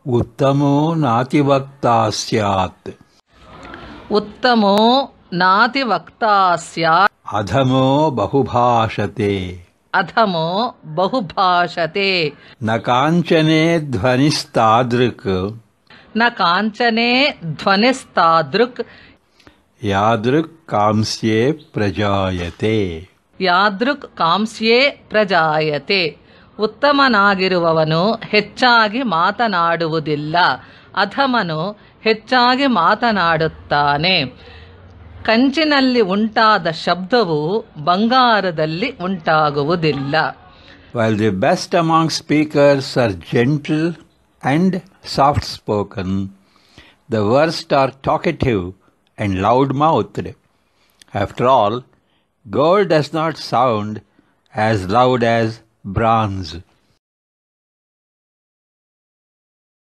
उत्तमो नातिवक्ता स्यात् उत्तमो नातिवक्ता स्यात् अधमो बहुभाषते अधमो बहुभाषते न काञ्चने ध्वनिस्तादृक् न काञ्चने ध्वनिस्तादृक् यादृक् कांस्ये प्रजायते ಯಾದೃಕ್ ಕಾಂಸ್ಯೇ ಪ್ರಜಾಯತೆ. ಉತ್ತಮನಾಗಿರುವವನು ಹೆಚ್ಚಾಗಿ ಮಾತನಾಡುವುದಿಲ್ಲ, ಅಧಮನು ಹೆಚ್ಚಾಗಿ ಮಾತನಾಡುತ್ತಾನೆ. ಕಂಚಿನಲ್ಲಿ ಉಂಟಾದ ಶಬ್ದವು ಬಂಗಾರದಲ್ಲಿ ಉಂಟಾಗುವುದಿಲ್ಲ. While the best among speakers are gentle and soft-spoken, the worst are talkative and loud-mouthed. After all, gold does not sound as loud as bronze.